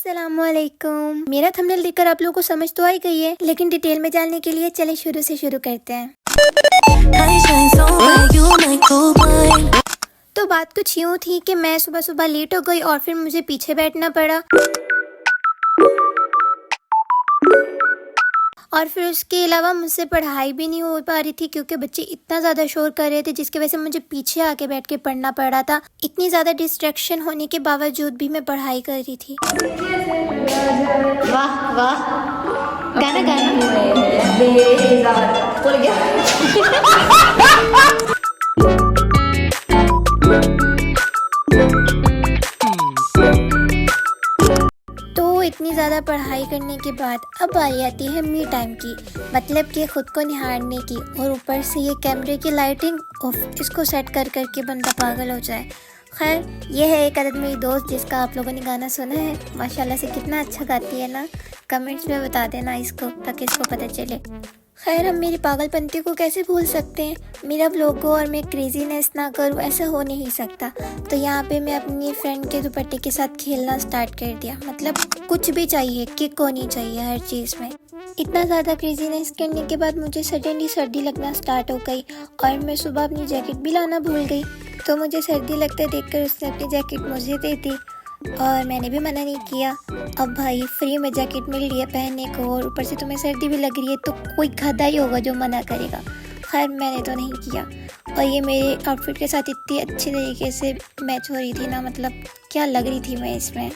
अस्सलामुअलैकुम। मेरा थंबनेल देखकर आप लोगों को समझ तो आ ही गई है, लेकिन डिटेल में जानने के लिए चले शुरू से शुरू करते हैं। तो बात कुछ यूँ थी कि मैं सुबह सुबह लेट हो गई और फिर मुझे पीछे बैठना पड़ा, और फिर उसके अलावा मुझसे पढ़ाई भी नहीं हो पा रही थी क्योंकि बच्चे इतना ज़्यादा शोर कर रहे थे, जिसकी वजह से मुझे पीछे आके बैठ के पढ़ना पड़ा था। इतनी ज़्यादा डिस्ट्रैक्शन होने के बावजूद भी मैं पढ़ाई कर रही थी। वाह वाह, गाना गाना तो इतनी ज़्यादा पढ़ाई करने के बाद अब बारी आती है मी टाइम की, मतलब कि ख़ुद को निहारने की। और ऊपर से ये कैमरे की लाइटिंग, इसको सेट कर करके बंदा पागल हो जाए। खैर, ये है एक अदद मेरी दोस्त जिसका आप लोगों ने गाना सुना है। माशाल्लाह से कितना अच्छा गाती है ना। कमेंट्स में बता देना इसको, ताकि इसको पता चले। खैर, हम मेरी पागलपंती को कैसे भूल सकते हैं। मेरा व्लॉग हो और मैं क्रेजीनेस ना करूँ, ऐसा हो नहीं सकता। तो यहाँ पे मैं अपनी फ्रेंड के दुपट्टे के साथ खेलना स्टार्ट कर दिया। मतलब कुछ भी चाहिए, किक होनी चाहिए हर चीज़ में। इतना ज़्यादा क्रेजीनेस करने के बाद मुझे सडनली सर्दी लगना स्टार्ट हो गई, और मैं सुबह अपनी जैकेट भी लाना भूल गई। तो मुझे सर्दी लगते देखकर उसने अपनी जैकेट मुझे दे दी, और मैंने भी मना नहीं किया। अब भाई फ्री में जैकेट मिल रही है पहनने को, और ऊपर से तुम्हें सर्दी भी लग रही है, तो कोई गधा ही होगा जो मना करेगा। खैर, मैंने तो नहीं किया, और ये मेरे आउटफिट के साथ इतनी अच्छे तरीके से मैच हो रही थी ना, मतलब क्या लग रही थी मैं इसमें।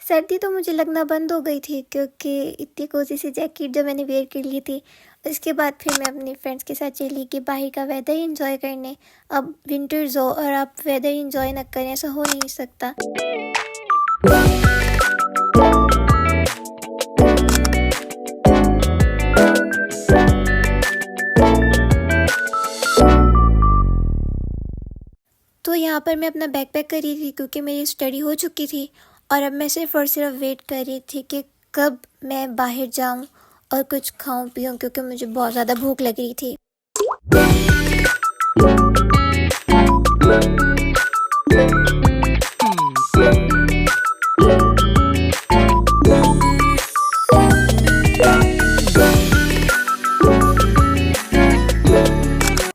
सर्दी तो मुझे लगना बंद हो गई थी, क्योंकि इतनी कोसी सी जैकेट जो मैंने वेयर कर ली थी। उसके बाद फिर मैं अपनी फ्रेंड्स के साथ चली कि बाहर का वेदर एंजॉय करने। अब विंटर्स हो और आप वेदर एंजॉय न करें, ऐसा हो नहीं सकता। तो यहाँ पर मैं अपना बैग पैक कर रही थी, क्योंकि मेरी स्टडी हो चुकी थी, और अब मैं सिर्फ और सिर्फ वेट कर रही थी कि कब मैं बाहर जाऊं और कुछ खाऊं पीऊं, क्योंकि मुझे बहुत ज़्यादा भूख लग रही थी।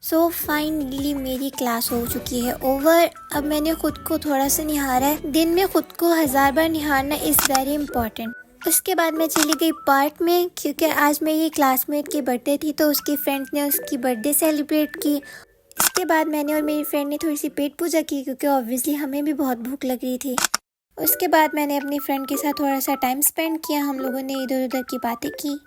सो फाइनली मेरी क्लास हो चुकी है ओवर। अब मैंने खुद को थोड़ा सा निहारा है। दिन में खुद को 1000 बार निहारना इज़ वेरी इंपॉर्टेंट। उसके बाद मैं चली गई पार्क में, क्योंकि आज मेरी क्लासमेट की बर्थडे थी, तो उसकी फ्रेंड्स ने उसकी बर्थडे सेलिब्रेट की। इसके बाद मैंने और मेरी फ्रेंड ने थोड़ी सी पेट पूजा की, क्योंकि ऑब्वियसली हमें भी बहुत भूख लग रही थी। उसके बाद मैंने अपनी फ्रेंड के साथ थोड़ा सा टाइम स्पेंड किया। हम लोगों ने इधर उधर की बातें की।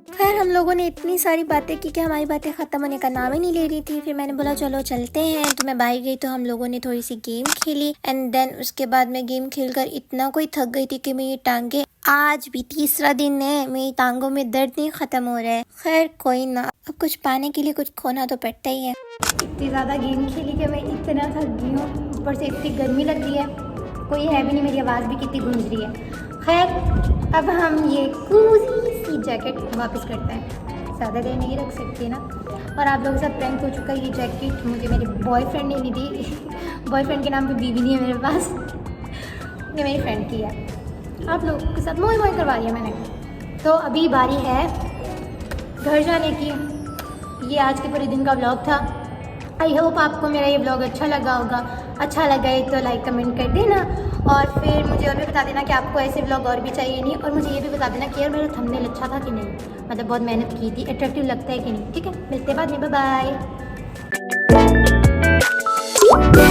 खैर, हम लोगों ने इतनी सारी बातें की कि हमारी बातें ख़त्म होने का नाम ही नहीं ले रही थी। फिर मैंने बोला चलो चलते हैं, तो मैं बाहर गई। तो हम लोगों ने थोड़ी सी गेम खेली, एंड देन उसके बाद मैं गेम खेलकर इतना कोई थक गई थी कि मेरी टांगे, आज भी तीसरा दिन है, मेरी टांगों में दर्द नहीं ख़त्म हो रहा है। खैर कोई ना, अब कुछ पाने के लिए कुछ खोना तो पड़ता ही है। इतनी ज़्यादा गेम खेली कि मैं इतना थक गई हूँ, ऊपर से इतनी गर्मी लग रही है, कोई है भी नहीं, मेरी आवाज़ भी कितनी गूंज रही है। खैर, अब हम ये कोज़ी सी जैकेट वापस करते हैं। ज़्यादा देर नहीं रख सकती ना। और आप लोगों के साथ प्रैंक हो चुका है। ये जैकेट मुझे मेरे बॉयफ्रेंड ने नहीं दी। बॉयफ्रेंड के नाम पे बीवी नहीं है मेरे पास, ये मेरी फ्रेंड की है। आप लोगों के साथ मोह करवा लिया मैंने। तो अभी बारी है घर जाने की। ये आज के पूरे दिन का व्लॉग था। आई होप आपको मेरा ये व्लॉग अच्छा लगा होगा। अच्छा लगा है तो लाइक कमेंट कर देना, और फिर मुझे और भी बता देना कि आपको ऐसे व्लॉग और भी चाहिए नहीं, और मुझे ये भी बता देना कि यार मेरा थंबनेल अच्छा था कि नहीं, मतलब बहुत मेहनत की थी, अट्रैक्टिव लगता है कि नहीं। ठीक है, मिलते हैं बाद में, बाय बाय।